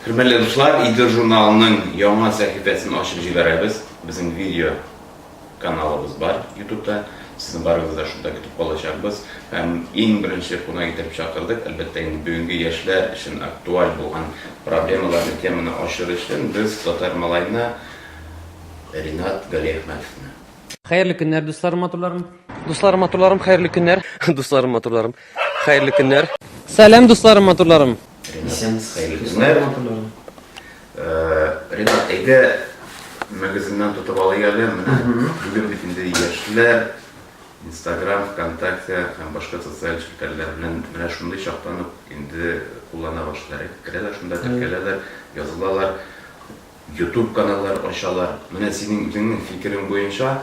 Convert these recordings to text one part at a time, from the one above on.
Hürmetli dostlar, İdir jurnalının яңа сәхифәсен ачып җибәрәбез. Безнең видео каналыбыз бар YouTube'da. Sizin barınızda şurada kütüp kalacakbız. Hem en birinci konuğa getirip çakırdık. Elbette bugünkü yaşlar için aktual olan problemalarını temini aşırı için biz Tatar Malay'na Rinat Galiyahmetov'na. Hayırlı günler dostlarım, maturlarım. Dostlarım, maturlarım, hayırlı günler. Dostlarım, maturlarım, hayırlı günler. Selam dostlarım, maturlarım. Rinat, hayırlı günler. Rinat, Ege magazinden tutup alayalım. Bugün bütün yaşlar Instagram, Vkontakte hem başka sosyal şirketlerden şunday şartlanıp indi kullana başlar. Kirələr, şunda Türkiye'ler yazılalar, YouTube kanallar açalar. Senin fikrin boyunca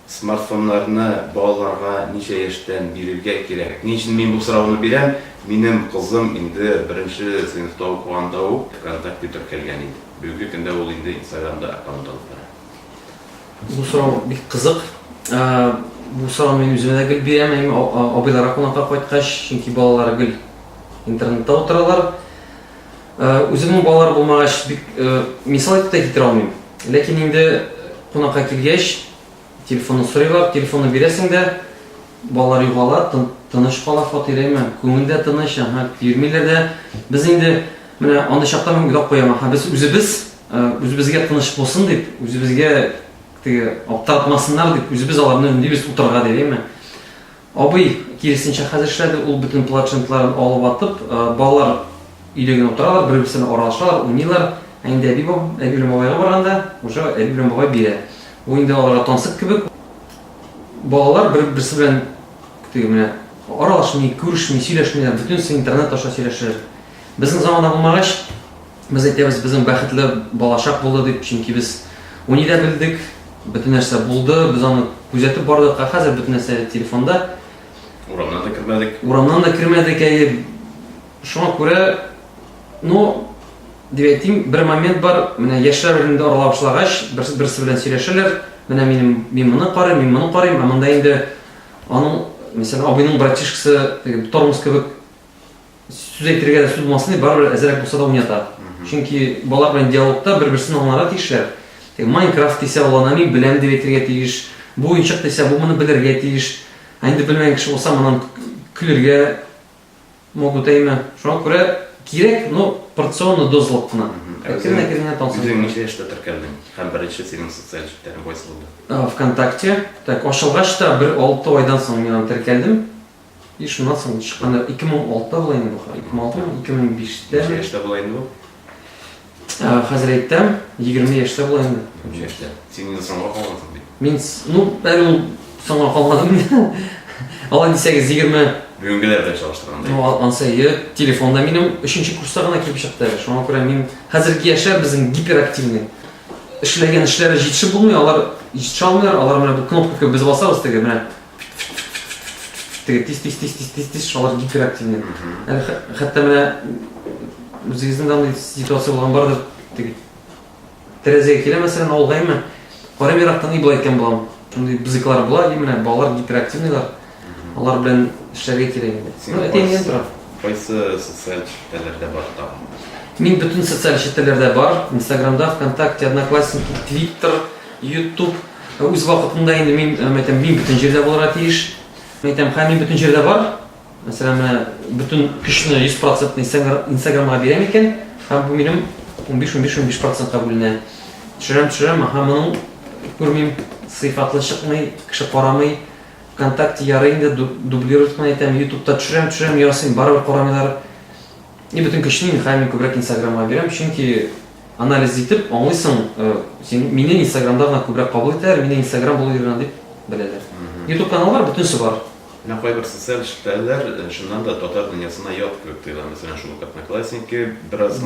smartfonlarını bağlarga neçə yaştan verilge gerek. Niçin men bu soravını biləm? Benim kızım indi birinci sınıfta okuyanda o Vkontakte Türkiye'lgen idi. Bugün günde ol indi Instagram'da akaunt alıp var. Bu soru bir kızık. Bu soru benim yüzüme de gül biremeyim. Abilara konağa koytkaş, çünkü balaları gül internette oturalar. Özümün balaları bulmağaş misal etip de getir almayayım. Lakin indi konağa kelgeç, telefonu soruyorlar, telefonu biresin de balalar yuvalar, tanış kala fotoğrafı, көңілде tanış, yürümelerde biz indi anda şartlarını gülüp koyamam. Biz özümüzge tanış olsun deyip, özümüzge aptaratmasınlar deyip, özümüz alanın önünde biz oturga değil mi? Abi kirisinçe hazır işledi, ol bütün platformların alıp atıp, balalar üylegen oturalar, bir-birisine aralışırlar, oynuyorlar. Indi Ebilüm babaya barganda, oşa Ebilüm babay bire. O indi alara tansık gibi, balalar bir-birisi bilen aralaşmayı, görüşmeyi, söyleşmeyi, bütün internet aşağı söyleşir. Bizim zamanda bulmağaç, biz aytamiz bizim бәхетле балашак булды дип, çünkü biz onu da bildik, bütün нәрсә булды, biz onu күзәтеп бардык, хәзер bütün нәрсә telefonda. Урамнан да кирмәдек. Шуңа күрә, дибәйтим, bir момент бар, менә яшьләр белән аралап башлагач, берсе белән сөйләшәләр, менә мин моны карыйм, ә монда инде аның, mesela abinin братишкасы, тормоз кебек söz aytырга да сүз булмасын дип, барыбер әзрәк булса да уйната. Çünkü балар белән диалогта бер-берсен аңларга тиешләр. Minecraft дисә ул аны беләм дип әйтергә тиеш, бу уенчык дисә бу моны белергә тиеш. Инде белмәгән кеше булса моннан көлергә могут әйме. Шуңа күрә кирәк, порционлы дозлык кына. Кирәк тансык. Үзең ничә яшьтә теркәлдең? Һәм беренче синең социаль җитәрең кайсы булды? Вконтакте. Так, ачылгач та бер 6 айдан соң мин теркәлдем. И шуннан соң чыкканда 2006-та була инде бу. 2005-тә. Ничә яшьтә була инде бу? Хәзер әйттем, 20 яшьтә була инде. 20 яшьтә. Син инде соңга калгансың бит. Мин, әле ул соңга калмадым. Алай дисәгез 20. Бүгенгеләрдә чагыштырганда. Ансайы телефонда минем 3нче курста гына килеп чыкты. Шуңа күрә мин хәзерге яшьләр безнең гиперактивный. Эшләгән эшләре җитешеп булмый, алар җитешә алмыйлар, алар менә бу кнопкага без басабыз теге менә тиз алар гиперактивный. Хәтта менә үзегезнең андай ситуация булган бардыр. Теге тәрәзәгә килә мәсәлән алгаймы? Карап яраттан и булай икән булам. Шундый бызыклар була, и менә балалар гиперактивныйлар. Алар белән эшләргә кирәк инде. Әйтәйин тора. Кайсы социаль шбакаларда бар тагын? Мин bütün социаль шбакаларда бар. Instagramda, Vkontakte, Одноклассники, Twitter, YouTube. Үз вакытында инде мин bütün җирдә булырга тиеш. Һәм bütün җирдә бар. Мәсәлән, bütün көчне 100% Instagramга бирәм икән, һәм бу минем 15-15% бүленә. Төшерәм, һәм моның күрмим, сыйфатлы чыкмый, кеше карамый. Vkontakte ярый инде дублировать әйтәм, YouTube'та төшерәм, ясыйм, барыбер карамыйлар. И bütün көчне һәм күбрәк Instagramга бирәм, чөнки анализ итеп, аңлыйсың, мине Instagramда гына күбрәк кабул итәләр, мине Instagram булу йөргән дип беләләр. YouTube каналы бар, бүтүнсе бар. Менә кайбер социаль шбакалар шуннан да татар дөньясына ят кебек тоела. Мәсәлән, шул Одноклассники, бераз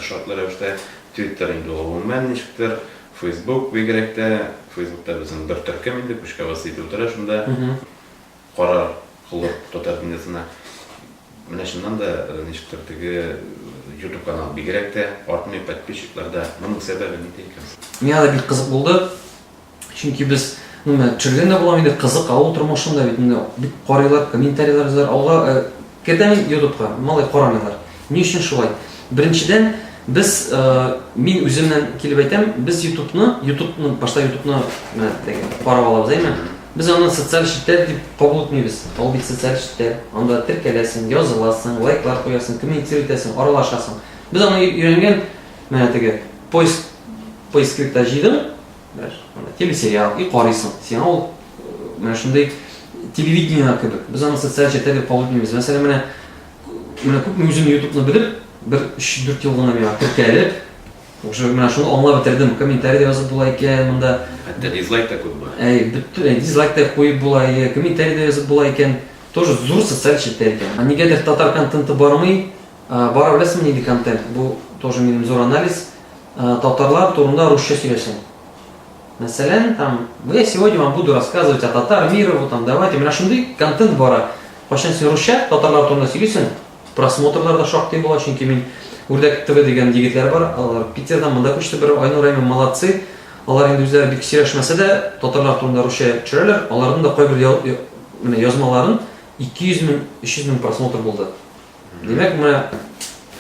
шартлы рәвештә, Twitter инде гомумән ничектер, Facebook бигрәк тә, Facebook'ta безнең бер төркем инде күчкә васыйт утыра шунда. Карар кылып татар дөньясына. Менә шуннан да ничектер теге YouTube канал бигрәк тә артмый подписчикларда. Моның сәбәбе нидә икән? Миңа да бик кызык булды. Чөнки без Төшергән дә була инде кызык авыл тормышында бит инде бик карыйлар, комментарийлар язалар. Алга кертәм YouTube'ка, малай карамыйлар. Ни өчен шулай? Беренчедән без мин үземнән килеп әйтәм, без YouTube'ны башта YouTube'ны карап алабыз, әйме? Без аны социаль челтәр дип кабул итмибез. Ул бит социаль челтәр. Анда теркәләсең, языласың, лайклар куясың, комментарий итәсең, аралашасың. Без аны өйрәнгән, менә теге поисковикта җыйдым. Телесериал и карыйсың. Син ул менә шундый телевидение кебек. Без аны социаль челтәр дип кабул итмибез. Мәсәлән, менә күпме үзем YouTube'ны белеп, бер 3-4 ел гына миңа теркәлеп, уже менә шуны аңлап бетердем. Комментарий язып була икән, монда Хәтта дизлайк та күп була. Бөтен дизлайк та куеп була, комментарий да язып була икән. Тоже зур социаль челтәр икән. Нигәдер татар контенты бармый, бара беләсеңме инде контент? Бу тоже минем зур анализ. Татарлар турында русча сөйләсәң. Мәсәлән, там, я сегодня вам буду рассказывать о татар мира, вот там, давайте, менә шундый контент бара. Кайчан син русча татарлар турында сөйлисең, просмотрлар да шактый була, чөнки мин Үрдәк ТВ дигән егетләр бар, алар Питердан монда күчте, бер Айнур Раймен молодцы. Алар инде үзләре бик сөйләшмәсә дә, татарлар турында русча төшерәләр. Аларның да кайбер менә язмаларын 200 мең, 300 мең просмотр булды. Димәк, менә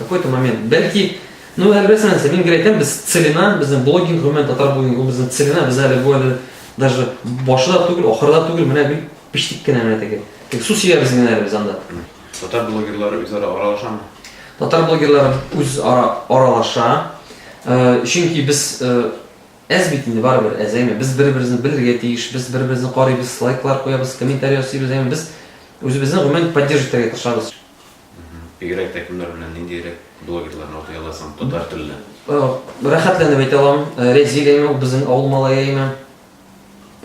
какой-то момент, бәлки, әлбәттә, мин әйтәм, без целина, безнең блогинг, гомумән татар блогинг, ул безнең целина, без әле бу әле даже башында түгел, ахырда түгел, менә бик пиштик кенә менә теге. Тик су сөябез генә без анда. Татар блогерлары үзара аралашамы? Татар блогерлары үз аралаша. Чөнки без әз бит инде барыбер әзәйме. Без бер-беребезне белергә тиеш, без бер-беребезне карыйбыз, лайклар куябыз, комментарий ясыйбыз, әйме без үзебезне гомумән поддерживать итәргә тырышабыз. Бигрәк тә кемнәр белән ниндирәк блогерларны окый аласың татар телендә? Рәхәтләнеп әйтә алам. Резил әйме, безнең авыл малае әйме.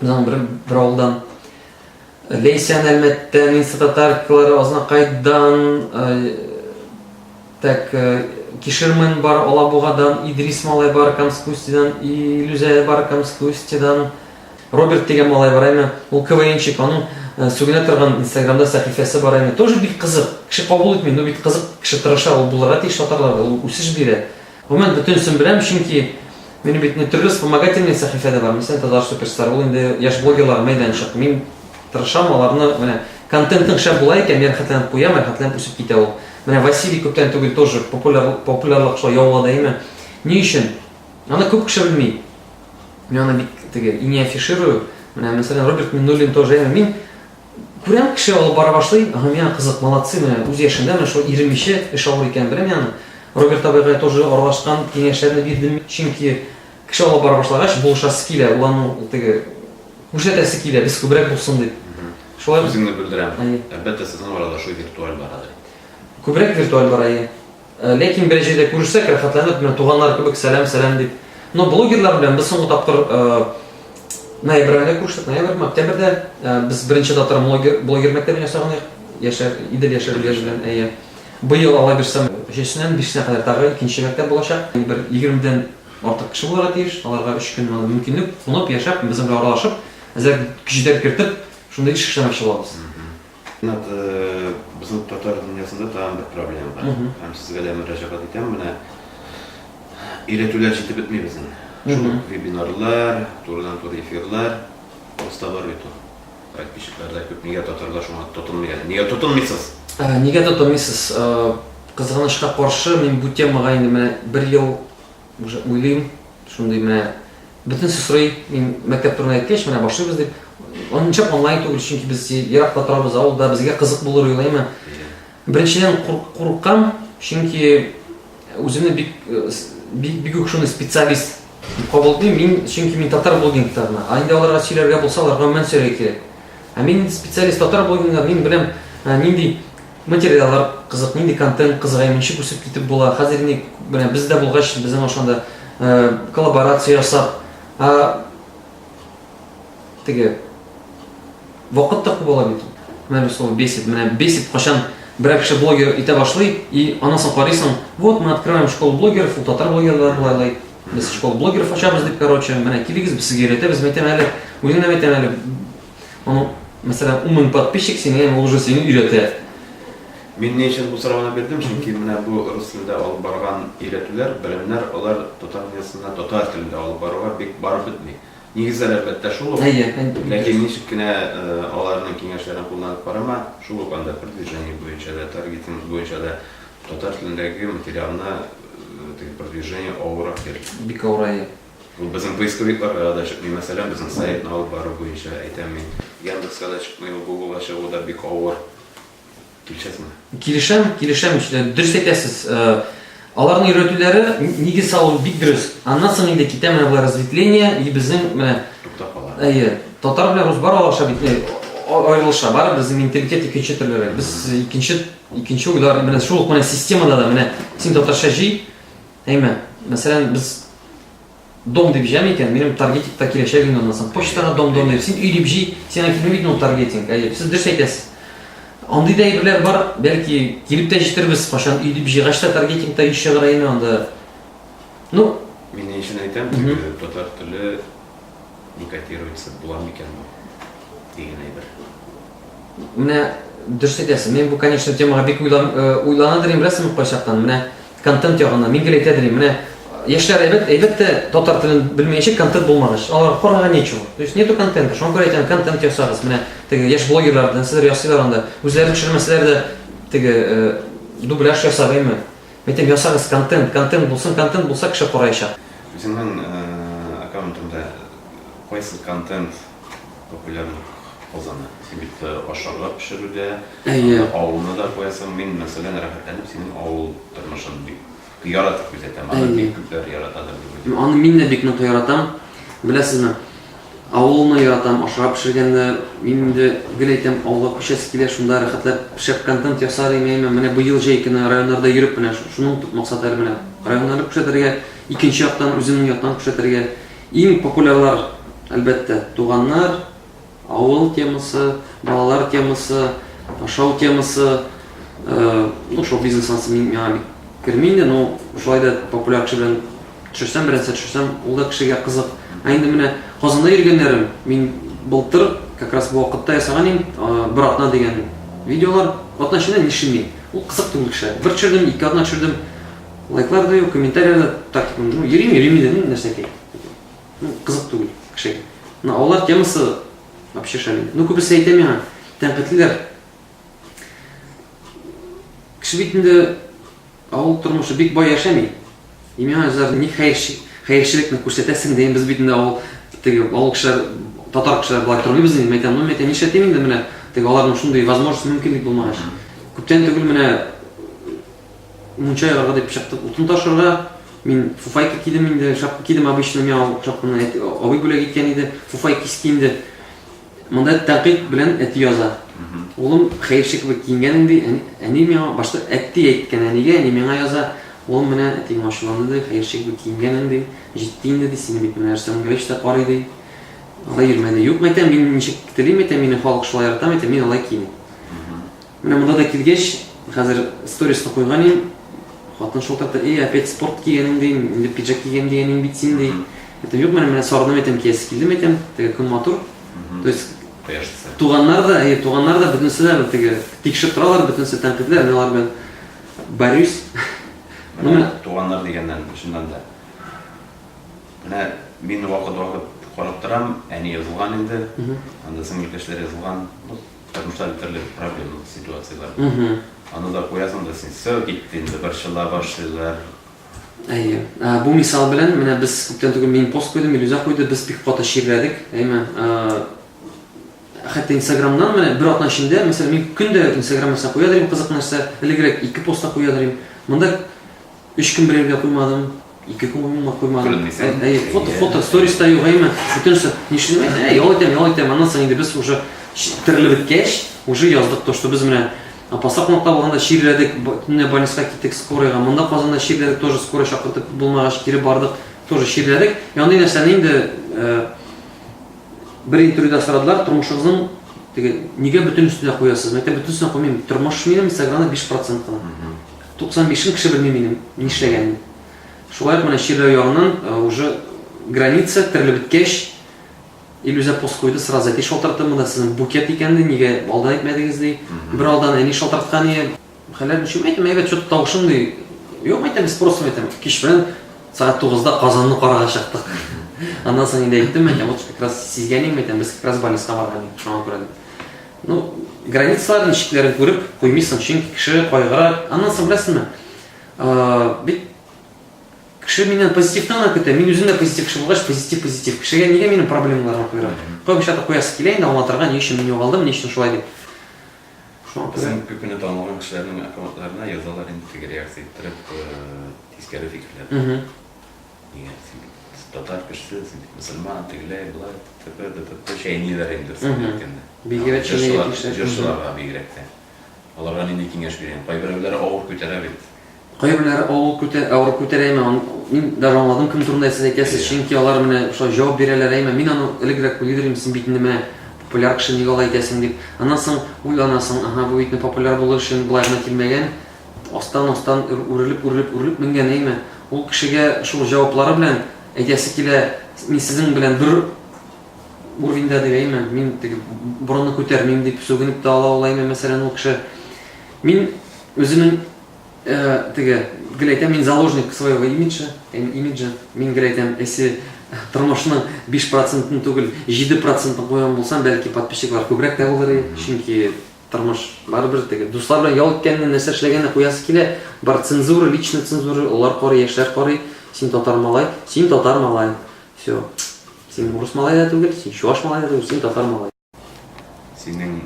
Безнең бер авылдан Лейсән Әлмәттән, Инста татаркалары Азнакайдан, так Кишермен бар Алабугадан, Идрис малай бар Камскустидан, Илюзә бар Камскустидан, Роберт дигән малай бар әйме, ул КВНчик, аның сүгенә торган Инстаграмда сәхифәсе бар әйме. Тоже бик кызык. Кеше кабул итми, но бик кызык, кеше тырыша, ул булырга тиеш татарларга, ул үсеш бирә. Гомумән бөтенсен беләм, чөнки минем бит төрле вспомогательный сәхифәдә бар. Мәсәлән, Татар Суперстар, ул инде яшь блогерлар мәйданчык. Мин тырышам аларны, менә контентның шәп була икән, мин рәхәтләнеп куям, рәхәтләнеп үсеп китә ул. Менә Василий күптән түгел тоже популярлык шулай яулады әйме. Ни өчен? Аны күп кеше белми. Мин аны бик теге не афиширую. Менә мәсәлән Роберт Миннуллин тоже әйме. Мин күрәм кеше алып бара башлый, миңа кызык, молодцы, менә үз яшендә менә шул 20-че эш авыр икән беләм аны. Роберт абайга тоже аралашкан, киңәшләрне бирдем, чөнки кеше алып бара башлагач булышасы килә, уларның теге күрсәтәсе килә, без күбрәк булсын дип. Шулай Үзеңне белдерәм. Әлбәттә сезнең арада шул виртуаль барадыр. Күбрәк виртуаль барайы. Ләкин бер җирдә күрешсәк, рәхәтләнеп, менә туганнар кебек сәлам дип. Но блогерлар белән без соңгы тапкыр ноябрьдә күрештек, октябрьдә без беренче татар блогер мәктәбен ясаган Идел Яшәр белән. Быел алай бирсәм 3-нән 5-нә кадәр тагы икенче мәктәп булачак. Бер 20-дән артык кеше булырга тиеш. Аларга 3 көн мөмкинлек кунып яшәп, без белән аралашып, әзер көчтәр кертеп, шундай эш эшләмәкче булабыз. Безнең татар дөньясында тагын бер проблема бар. Һәм сезгә дә мөрәҗәгать итәм, менә өйрәтүләр җитеп бетми безнең. Шул вебинарлар, турыдан-туры эфирлар, просто бар бит ул. Подписчикларда күп, нигә татарлар шуңа тотынмый? Нигә тотынмыйсыз? Нигә тотынмыйсыз? Кызганычка каршы, мин бу темага инде менә 1 ел уже уйлыйм. Шундый менә бөтенсе сорый, мин мәктәп турында әйткәч, менә башлыйбыз дип. Онча онлайн түгел, чөнки без еракта торабыз, авылда безгә кызык булыр уйлыйм. Беренчедән курккан, чөнки үземне бик үк шундый специалист кабул итмим, мин чөнки мин татар блогингтарына. Инде аларга сөйләргә булса, аларга мен сөйләргә кирәк. Мин специалист татар блогингда, мин беләм нинди материаллар кызык, нинди контент кызык, ничек үсеп китеп була. Хәзер менә бездә булгач, безнең ошанда коллаборация ясап, теге вакыт та күп була бит. Менә шул бесит, менә бесит кашан бер кеше блогер итә башлый, и анасын карыйсың, вот мы открываем школу блогеров, ул татар блогерлар булайлай. Без школу блогеров ачабыз дип, короче, менә килегез, без сезгә өйрәтәбез, мәйтәм әле, үзеңне мәйтәм әле. Аны, мәсәлән, 10,000 подписчик сине, ул уже сине өйрәтә. Мин ни өчен бу сорауны бирдем, чөнки менә бу рус телендә алып барган өйрәтүләр, белемнәр, алар татар дөньясында татар телендә алып баруга бик барып бетми. Нигездә әлбәттә шул ук. Ләкин ничек кенә аларның киңәшләрен кулланып карама, шул ук анда продвижение буенча да, таргетинг буенча да татар телендәге материалны продвижение авырак кирәк. Бик авырая. Ул безнең поисковикларга да чыкмый, мәсәлән, безнең сайтны алып бару буенча әйтәм мин. Яндекска да чыкмый, Googleга чыгу да бик авыр. Килешәсезме? Килешәм, дөрес әйтәсез. Аларның өйрәтүләре нигез салу бик дөрес. Аннан соң инде китә менә бу разветвление и безнең менә туктап кала. Татар белән рус бар алаша бит, аерылыша бар, безнең менталитет икенче төрлерәк. Без икенче уйлар менә шул ук менә системада да менә син татарча җый. Мәсәлән, без дом дип җәм икән, минем таргетикта киләчәк инде аннан соң. Почтага дом дип, син өй дип җый, сиңа килми бит ул таргетинг. Сез дөрес әйтәсез. Андый да әйберләр бар, бәлки килеп тә җитербез, кашан өй дип җыйгач та таргетингта иш чыгара инде анда. Ну, Мин өчен әйтәм, татар теле никотируется була микән дигән әйбер. менә дөрес әйтәсез. Мен бу, конечно, темага бик уйланадыр инде кайчактан. Менә контент ягына мин гел әйтәдер, менә яшьләр әйбәттә татар телен белмәячәк контент булмагач. Алар карага ничего. То есть нету контента. Шуңа күрә әйтәм, контент ясагыз. Менә теге яшь блогерлардан сезләр ясыйлар анда. Үзләре төшермәсләр дә теге дубляж ясагыймы. Әйтәм, ясагыз контент булса кеше караячак. Үзеңнең аккаунтыңда кайсы контент популярлык казана? Син бит ашарга пешерүдә, авылны да куясың. Мин мәсәлән рәхәтләнеп синең авыл тормышын бик яратып күзәтәм. Аны бик күпләр яратадыр дип уйлыйм. Аны мин дә бик нык яратам. Беләсезме? Авылны яратам, ашап пешергәнне. Мин инде гел әйтәм, авылга күчәсе килә, шунда рәхәтләп пешеп контент ясарым. Менә быел җәй көне районнарда йөреп, менә шуның максаты менә районнарны күрсәтергә, икенче яктан үземнең яктан күрсәтергә. Иң популярлар әлбәттә туганнар, авыл темасы, балалар темасы, ашау темасы, ну шоу бизнес миңа бик керми инде, но шулай да популяр кеше белән төшерсәм, ул да кешегә кызык. Инде менә Казанда йөргәннәрем, мин былтыр как раз бу вакытта ясаган идем, бер атна дигән видеолар, атна эчендә нишми. Ул кызык түгел кеше. Бер төшердем, ике атна төшердем. Лайклар да юк, комментарийлар да так, ну йөрим дидем, нәрсәкәй. Ну кызык түгел кешегә. Ну алар темасы вообще шәле. Ну күбесе әйтә миңа, тәнкыйтьләр. Кеше бит инде авыл тормышы бик бай яшәми. Миңа үзләр ни хәерчелекне күрсәтәсең дигән, без бит инде авыл кешеләр, татар кешеләр булай тормыйбыз инде. Мәйтәм нишләтим инде менә теге аларның шундый возможность мөмкинлек булмагач. Күптән түгел менә мунча ярга дип чыктык, утын ташырга. Мин фуфайка кидем инде, шапка кидем обычно, миңа шапканы абый бүләк иткән иде, фуфайка кискән. Монда тәнкыйть белән әти яза. Улым хәерче кебек киенгән инде, әни миңа башта әти әйткән әнигә, әни миңа яза. Улым менә әти машинаны хәерче кебек киенгән инде, җитте инде ди, сине бит менә нәрсәң гелеш тә карый ди. Алай йөрмәде. Юк, мәйтәм, мин ничек телим, мәйтәм, мине халык шулай ярата, мәйтәм, мин алай киеним. Менә монда да килгәч, хәзер сторисны куйган идем. Хатын шултакта, опять спорт кигәнең ди, инде пиджак кигән дигәнең бит син ди. Әйтәм, юк, менә сарны мәйтәм киясе килдем, мәйтәм, теге көн матур. То есть туганнар да бөтенсе дә теге тикшереп торалар, бөтенсе тәнкыйтьләр, мин алар белән борюсь. Туганнар дигәннән шуннан да. Менә мин вакыт карап торам, әни язылган инде. Анда сеңлектәшләр язылган. Тормышта төрле проблемалы ситуациялар. Аны да куясың да син сәү китте инде, борчыла башлыйлар. Бу мисал белән менә без күптән түгел мин пост куйдым, Илюза куйды, без бик каты ширләдек. Хәтта Instagram'dan менә бер атна эчендә, мәсәлән, мин көндә Instagram'га куядырым кызык нәрсә, элегрәк 2 постта куядырым. Монда 3 көн берәүгә куймадым, 2 көн куймадым. Фото сториста югаймы, бөтенсе нишләмәй, ялайтам, аннан соң инде без уже терелеп беткәч, уже яздык то, что без менә Апасак нокта булганда ширләдек, төнне больницага киттек скорыйга. Монда Казанда ширләдек, тоже скорый чакыртып булмагач кире бардык, тоже ширләдек. Яндай нәрсәне инде бер интервьюда сорадылар, тормышыгызның нигә бөтен өстенә куясыз? Мәктәп бөтен өстенә куймыйм. Тормыш минем Инстаграмда 5% кына. 95 кеше белми минем ни эшләгәнне. Шулай менә ширләү ягыннан уже граница терелеп беткәч, Илюза пост куйды, сразу әти шалтыртты, монда сезнең букет икәнде, нигә алдан әйтмәдегез ди. Бер алдан әни шалтырткан иде. Хәләл өчен әйтәм, әйбәт чөт тавышым ди. Юк, әйтәм, без просто әйтәм, кич белән сәгать 9-да Казанны карага чыктык. Ondan sonra yine gittim ben. Вот как раз sizgenim ben. Biz как раз Balis'ta vargan. Şuna göre. Ну, границаларын ишеклерин көрүп коймойсуң, чөнки киши койгыраак. Андан соң билесизби? Бит киши менен позитивден көтө. Мен өзүм да позитив киши болгоч, позитив. Кишиге неге менин проблемаларымды койгура? Койгучата коясы келейин да Алматыга, не үчүн мен югалдым, не үчүн шулай деп. Bizim kökünü tanımayan kişilerin akımatlarına yazılar intikir reaksiya ettirip tezkeri fikirler. Tatar kişisi, Müslüman, Tigray, Bulay, tıpı şey niyeler indirsin. Bilgiret şeyine yetmişler. Jırşılarga bilgirekte. Olarga nindi kengeş bilen. Kayberevlere ağır köterebit. Kayberevlere ağır kötereyme. Min даже anladım kim turunda siz ekesiz. Çünkü onlar mene cevap vereler eyme. Min onu iligrek bildirim sin bitindime. Популяр киши неге алай итесиң дип. Андан соң уйланасың, ага бу итне популяр булыр өчен булай гына килмәгән. Астан үрелеп менгән әйме. Ул кешегә шул җаваплары белән әйтәсе килә, мин сезнең белән бер уровеньда дип әйме. Мин теге борынны күтәрмим дип сүгенеп тә ала алаймы мәсәлән ул кеше. Мин үземнең теге геләйтәм, мин заложник своего имиджа. Мин геләйтәм, әсе тормышның 5%-ын түгел 7%-ын қойған болсам, бәлки подписчиклар көбірек тә булыр. Чөнки тормыш барыбер теге дуслар белән ял иткәнне нәрсә эшләгәнне куясы килә. Бар цензура, личный цензура, улар карый, яшьләр карый. Син татар малай. Всё. Син урыс малай да түгел, син чуаш малай да түгел, син татар малай. Синең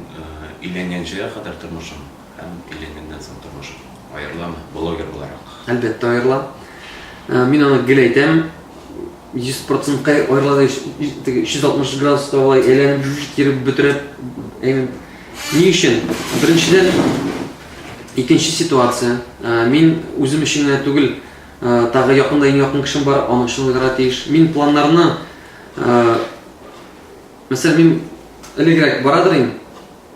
өйләнгәнчегә кадәр тормышың һәм өйләнгәннән соң тормышың аерыламы блогер буларак? Әлбәттә аерыла. Мин аны геләйтәм. 100% айрылады, 160 градуста олай әйләніп киреп бөтіріп. Не үшін? Біріншіден, екінші ситуация. Мен өзім үшін түгіл, тағы яқында ең яқын кішім бар, оның үшін ойдыра тейіш. Мен планларына, мәселе мен ілігірек барадырын,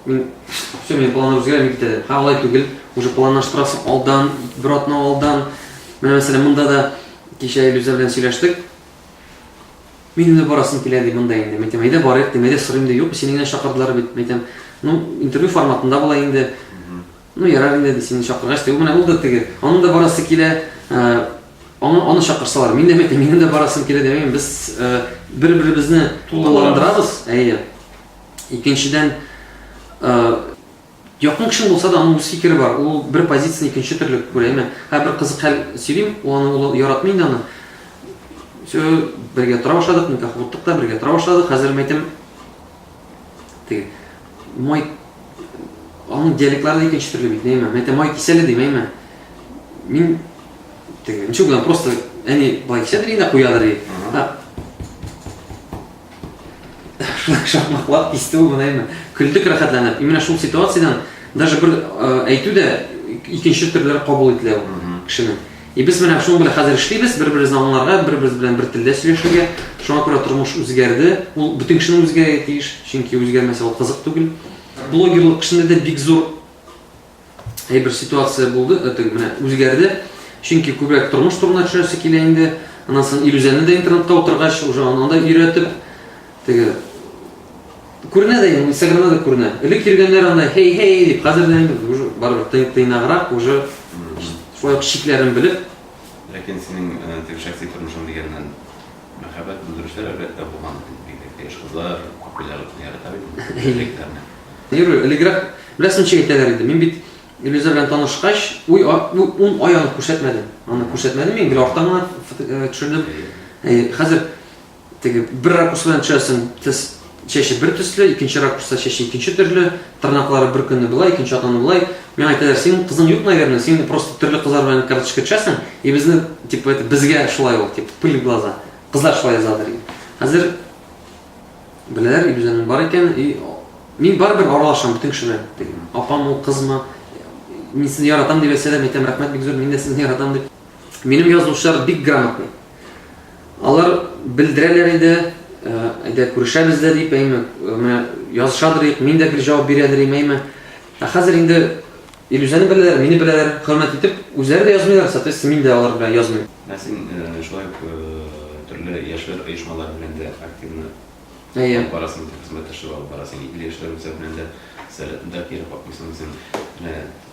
мен планлар өзгерем кетеді. Олай түгіл, уже планлаштырасың алдан, бір атына алдан. Мәселе мұнда да кеше иллюзия белән сөйләштік. Мен инде барасым килә ди монда инде. Мен әйтәм, әйдә барыйк дим, әйдә сорыйм ди. Юк, сине генә чакырдылар бит. Мен әйтәм, ну, интервью форматында була инде. Ну, ярар инде ди, сине чакыргач, ди, менә ул да теге. Аның да барасы килә. Аны чакырсалар, мен дә әйтәм, минем дә барасым килә димәм. Без бер-беребезне тулыландырабыз. Әйе. Икенчедән, якын кеше булса да аның үз фикере бар. Ул бер позицияны икенче төрле күрә. Бер кызык хәл сөйлим, ул яратмый инде аны. Все, бергә тора башладык, никах буттык та, бергә тора башладык. Хәзер мәйтем, теге, май, аның диалектлары да икенче төрле бит, нәймә. Мәйтем, май киселе деймәймә. Мин, теге, ничек будан, просто, әни, балай киседер инде, куядыр ей. Шахмаклап, кисте ул, нәймә. Күлдек рәхәтләнеп. Именно шул ситуациядан, даже бер әйтү дә икенче төрләре кабул ителә ул кешенең. И без менә шуның белән хәзер эшлибез, бер-беребезне аңларга, бер-беребез белән бер телдә сөйләшергә. Шуңа күрә тормыш үзгәрде. Ул бүтән кешенең үзгәргә тиеш, чөнки үзгәрмәсә ул кызык түгел. Блогерлык кешендә дә бик зур бер ситуация булды, менә үзгәрде. Чөнки күбрәк тормыш турында төшәсе килә инде. Аннан соң иллюзияны да интернетта утыргач, уже анда өйрәтеп теге күренә дә, Инстаграмда да күренә. Элек кергәннәр анда хей дип, хәзер дә уже барыбер тыйнаграк, уже шулай шикләрен белеп. Ләкин синең теге шәхси тормышың дигәннән мәхәббәт белдерешләр әлбәттә булган. Яшь кызлар, популярлыкны ярата бит. Йөрү, элегрәк беләсең ничек әйтәләр иде. Мин бит иллюзия белән танышкач, ун аяны күрсәтмәдем. Аны күрсәтмәдем, мин гел арттан гына төшердем. Хәзер теге бер ракурс белән төшәсең, чәче бер төсле, икенче ракурста чәче икенче төрле, тырнаклары бер көнне булай, икенче атаны булай. Мен әйтәләр, син кызың юк, наверное, син просто төрле кызлар белән карточка төшәсең, и безне типа это безгә шулай ул, типа пыль в глаза. Кызлар шулай язадыр. Хәзер беләләр, иллюзияның бар икән, и мин барыбер аралашам бүтән кеше белән. Апам ул кызмы? Мин сезне яратам дип әйтсә дә, әйтәм, рәхмәт бик зур, мин дә сезне яратам дип. Минем язучылар бик грамотный. Алар белдерәләр иде, әйдә күрешәбез дә дип, менә язышадыр, мин дә бер җавап бирәдер имәйме. Хәзер инде иллюзияны беләләр, мине беләләр, хөрмәт итеп, үзләре дә язмыйлар, соответственно, мин дә алар белән язмыйм. Син шулай төрле яшьләр оешмалары белән дә активны барасың, хезмәттәшлек алып барасың, илле яшьләр үзәгендә дә сәләтендә кире капмыйсың, син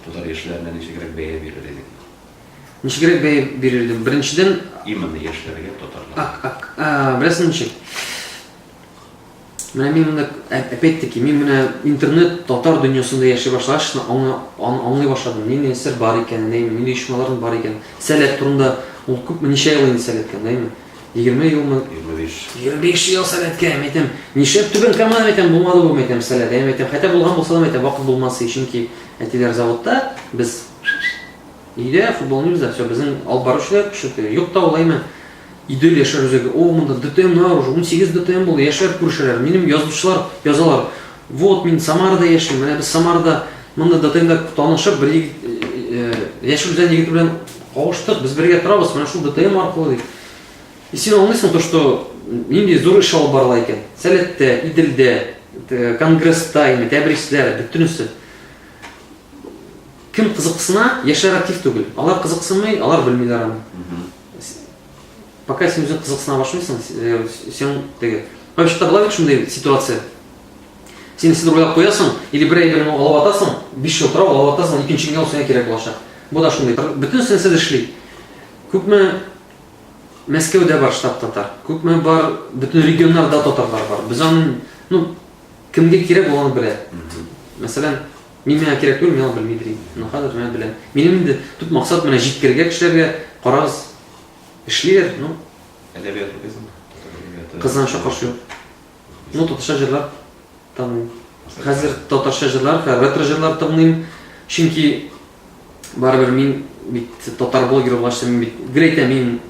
татар яшьләренә ничегрәк бәя бирер идең? ничегрәк бәя бирердем. Беренчедән, Именно яшьләргә татарлар. беләсең ничек? Менә мин монда опять-таки интернет татар дөньясында яши башлагач, аңлый башладым. Нинди сер бар икән, нинди оешмалар бар икән. Сәләт турында ул күп ничә ел инде сәләткән, дәйме? 20 елмы? 25 ел сәләткә, әйтәм. Нишләп түбән команда әйтәм, булмады бу әйтәм сәләт, әйтәм. Хәтта булган булса да әйтәм, вакыт булмасы, чөнки әтиләр заводта, без өйдә футбол уйныйбыз, все безнең алып баручылар кеше юк та улаймы. Идел яшәр үзәге. О, монда ДТМ уже 18 ДТМ булды, яшәр күршеләр. Минем язучылар язалар. Вот мин Самарада яшим, менә без Самарада монда ДТМда танышып, бер яшел үзән егет белән кавыштык, без бергә торабыз, менә шул ДТМ аркылы. И син аңлыйсың то, что нинди зур эш алып барыла икән. Сәләттә, Иделдә, Конгресста, Тәбризләр, бөтенесе. Кем кызыксына, яшәр актив түгел. Алар кызыксынмый, алар белмиләр аны. Пока син үзең кызыксына башлыйсың, син теге. Вообще-то була бит шундай ситуация. Син сидер уйлап куясың, или бер әйберне алып атасың, 5 ел тора алып атасың, икенче ел сиңа кирәк булачак. Бу да шундай. Бөтенесе дә эшли. Күпме Мәскәүдә бар штаб татар. Күпме бар, бөтен регионнарда татарлар бар. Без аны, кемгә кирәк булган белә. Мәсәлән, миңа кирәк түгел, мин аны белмидем. Хәзер мен беләм. Минем инде тут максат менә җиткергә кешеләргә карагыз. Эшләр, Әдәбият укыйсың? Кызганычка каршы юк. Татарча җырлар тыңлыйм. Хәзер татарча җырлар, ретро җырлар тыңлыйм. Чөнки барыбер мин бит татар блогер булачак, бит грейтә мин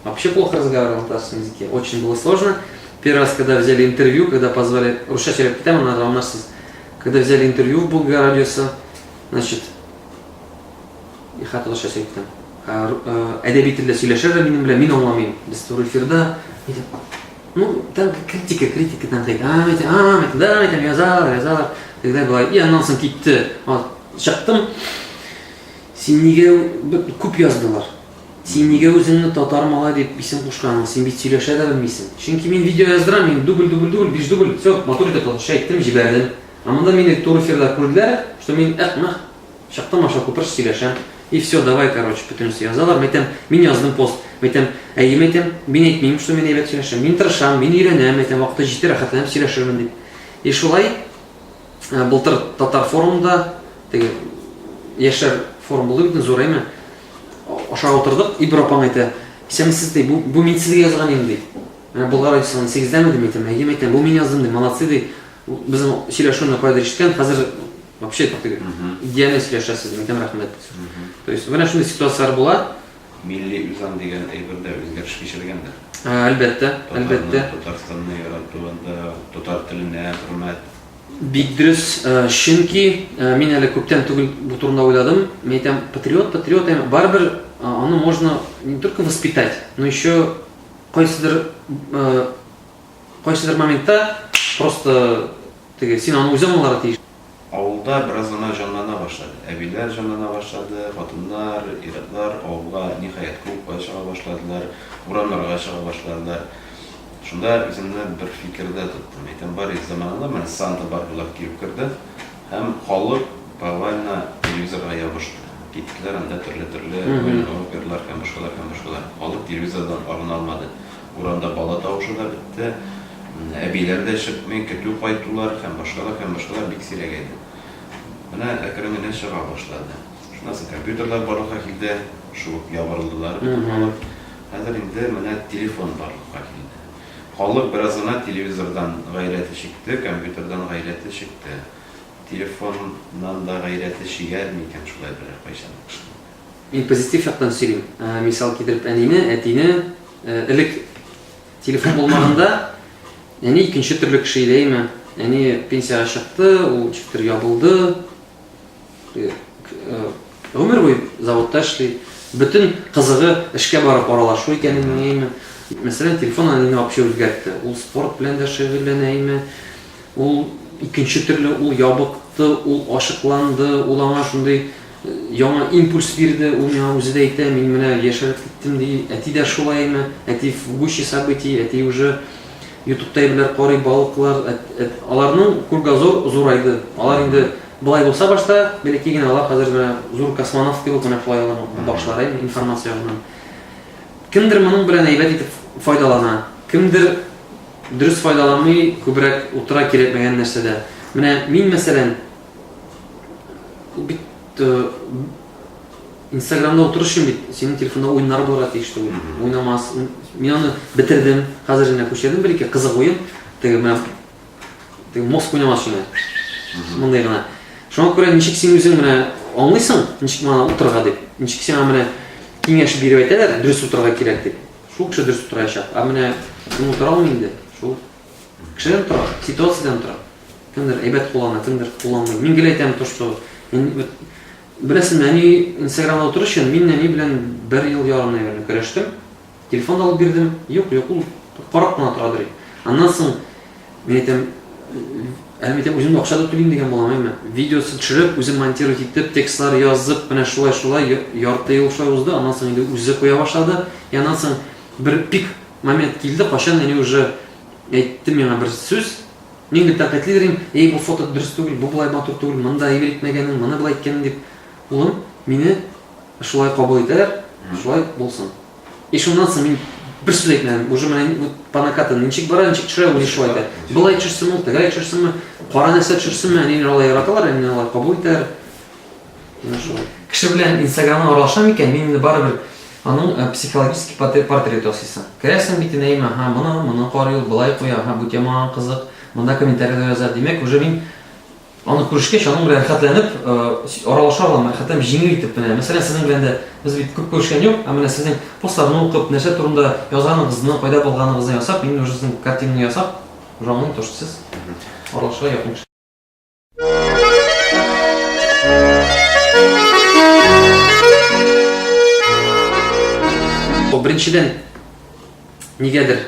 вообще плохо разговаривал на татарском языке. Очень было сложно. Первый раз, когда взяли интервью, когда позвали, рушателя питаем, надо у нас, когда взяли интервью в Булгарадиоса, значит, и хату сейчас я питаем. Әдәби телдә сөйләшәләр минем белән, мин аңламыйм. Без туры эфирда, там критика там әйтәм, язалар, тогда была, и аннан соң китте. Чыктым, син нигә күп яздылар. Син нигә үзеңне татар мала дип исем кушканың, син бит сөйләшә дә белмисең. Чөнки мин видео яздырам, мин дубль, 5 дубль, все, матур итеп татарча әйттем, җибәрдем. Монда мине туры эфирда күрделәр, что мин чыктым, аша күпер сөйләшәм. И все, давай, короче, бөтенесе язалар. Мин яздым пост. Мин әйтмим, что мин әйбәт сөйләшәм. Мин тырышам, мин өйрәнәм, вакыты җитә, рәхәтләнеп сөйләшермен дип. И шулай былтыр татар форумында, теге яшьләр форум булды бит, зур әйме. Аша утырдык, и бер апаң әйтә, "Исәнмесез ди, бу мин сезгә язган идем" ди. Менә Булгарадиосын 8дәме дим әйтәм, бу мин яздым ди, молодцы ди. Безнең сөйләшүне кайда ишеткән, хәзер вообще теге идеально сөйләшәсез, әйтәм рәхмәт. То есть, менә шундый ситуациялар була. Милли үзан дигән әйбердә үзгәреш кичергәндер. Әлбәттә. Татарстанны яратуында, татар теленә хөрмәт. Бик дөрес, чөнки мин әле күптән түгел бу турында уйладым. Мин әйтәм, патриот, барыбер аны можно не только воспитать, но еще кайсыдыр моментта просто теге син аны үзең аңларга тиеш. Авылда бераз гына җанлана башлады. Әбиләр җанлана башлады, хатыннар, ир-атлар авылга ниһаять клубка чыга башладылар, урамнарга чыга башладылар. Шунда үземне бер фикердә тоттым. Әйтәм, бар заманында менә Санта Барбаралар килеп керде, һәм халык бавально телевизорга ябышты. Киттеләр анда төрле оперлар һәм башкалар. Халык телевизордан арына алмады. Урамда бала тавышы да бетте. Әбиләр дә чыкмый, көтү кайтулар һәм башкалар бик сирәгәйде. Менә әкрен генә чыга башлады. Шуннан соң компьютерлар барлыкка килде, шул ябырылдылар. Хәзер инде менә телефон барлыкка килде. Халык бераз гына телевизордан гайрәте чыкты, компьютердан гайрәте чыкты. Телефоннан да гайрәте чигәр микән шулай берәр кайчан. Мин позитив яктан сөйлим. Мисал китереп әтине элек телефон булмаганда, яни икенче төрле кеше идеме. Яни пенсияга чыкты, ул чиктер ябылды. Гомер буе заводта эшли. Бөтен кызыгы эшкә барып аралашу икәнен әйме. Мәсәлән, телефон аны вообще үзгәртте. Ул спорт белән дә шөгыльләнә. Ул икенче төрле, ул ябыкты, ул ашыкланды, ул аңа шундый яңа импульс бирде, ул миңа үзе дә әйтә, мин менә яшәреп киттем ди. Әти дә шулаймы? Әти в гуще событий, әти уже YouTube'та әйберләр карый, балыклар, аларның кругозор зурайды. Алар инде Былай булса башта, бәләкәй генә алар хәзер менә зур космонавт кебек менә шулай башлар информация ягыннан. Кемдер моның белән әйбәт итеп файдалана, кемдер дөрес файдаланмый, күбрәк утыра кирәкмәгән нәрсәдә. Менә мин мәсәлән бит Instagramda утырышым бит, синең телефонда уеннар булырга тиеш түгел. Уйнамас. Мин аны бетердем, хәзер генә күчердем, бәлки кызык уен. Теге менә мозг уйнамас шуңа. Мондай гына. Шуңа күрә ничек син үзең менә аңлыйсың, ничек мана утырырга дип. Ничек сиңа менә киңәш биреп әйтәләр, дөрес утырырга кирәк дип. Шул кеше дөрес утырачак. А менә мин утыра алмыйм инде. Шул кешедән тора, ситуациядән тора. Кемдер әйбәт куллана, кемдер кулланмый. Мин гел әйтәм то, что беләсеңме, әни Instagramда утырыш өчен мин әни белән 1 ел ярым наверное көрәштем. Телефон алып бирдем. Юк, ул карап кына тора дирек. Аннан соң мин әйтәм, әлбәттә үзем акчада түлим дигән буламы? Видеосы төшереп, үзем монтировать итеп, текстлар язып, менә шулай ярты ел шулай узды. Аннан соң инде үзе куя башлады. Аннан соң бер пик момент килде, кашан әни уже әйтте миңа бер сүз. Мин гел тәкъитледем, бу фото дөрес түгел, бу булай матур түгел, монда әйбәт итмәгәнең, моны булай иткәнең дип. Улым, мине шулай кабул итәләр, шулай булсын. Шуннан соң мин бер сүз әйтмәдем. Уже менә панаката ничек бара, ничек төшерә, ул шулай әйтә. Булай төшерсен, ул тегә төшерсенме, кара нәрсә төшерсенме, әни алай яраталар, әни алай кабул итәләр. Менә шулай. Кеше белән Instagramда аралашам икән, мин инде барыбер аның психологический портрет ясыйсың. Керәсең битенә әймә, моны карый, булай куя, бу тема кызык, монда комментарийлар язар. Димәк, уже мин аны күрешкәч, аның белән рәхәтләнеп, аралаша алам, хәтта җиңел итеп менә. Мәсәлән, сезнең белән дә без бит күп күрешкән юк, ә менә сезнең постларны укып, нәрсә турында язганыгызны, кайда булганыгызны ясап, мин уже сезнең картинаны ясап, уже аны тошсыз аралаша якын. Беренчедән нигәдер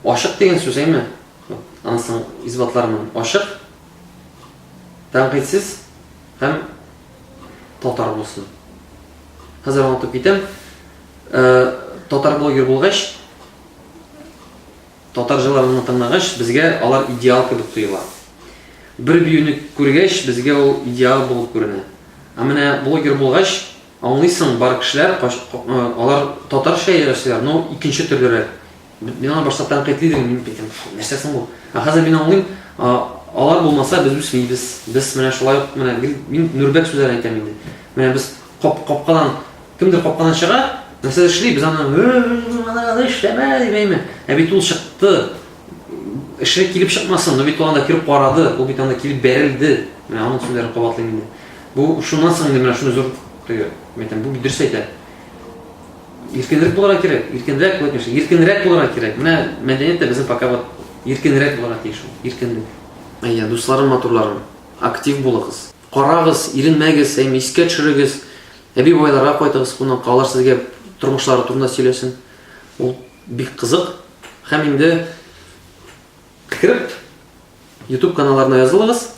ашык дигән сүз әйме? Ансын избатларының ашык, тәнкыйтьсез һәм татар булсын. Хәзер аңлатып китәм. Татар блогер булгач, татар җырларын тыңлагач, безгә алар идеал кебек тоела. Бер биюне күргәч, безгә ул идеал булып күренә. Ә менә блогер булгач, аңлыйсың, бар кешеләр, алар татарча яшиләр, но икенче төрлерәк. Мин аны башта тәнкыйтьлидем, мин әйтәм, нәрсәсен бу? Хәзер мин аңлыйм, алар булмаса без үсмибез. Без менә шулай ук менә мин Нурбәк сүзләрен әйтәм инде. Менә без капкадан, кемдер капкадан чыга, нәрсә эшли, без аны эшләмә димәйме? Ә бит ул чыкты. Эшли килеп чыкмасын, но бит ул анда кирип карады, ул бит анда килеп бәрелде. Менә аның сүзләрен кабатлыйм инде. Бу шуннан соң инде менә шуны зур әйтәм, бу дөрес әйтә. Иркенрәк булырга кирәк, иркенрәк булырга кирәк. Менә мәдәниятта безнең пока вот иркенрәк булырга тиеш ул, иркенлек. Әйе, дусларым, матурларым, актив булыгыз. Карагыз, иренмәгез, искә төшерегез. Әби байларга кайтыгыз, кунакка, алар сезгә тормышлары турында сөйләсен. Ул бик кызык. Һәм инде кирип YouTube каналларына язылыгыз.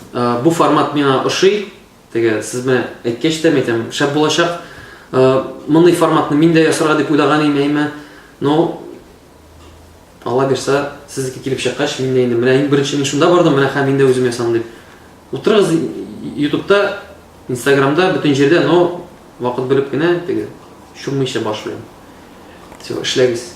Бу формат миңа ошый. Теге сез менә әйткәч тә әйтәм, шәп булачак. Мондай форматны мин дә ясарга дип уйлаган идем, но Алла бирсә, сезгә килеп чыккач, мин дә инде менә иң беренче мин шунда бардым, менә һәм мин дә үзем ясам дип. Утырыгыз YouTube'та, Instagram'da, бүтән җирдә, но вакыт белеп кенә теге шумыйча башлыйм. Все, эшләгез.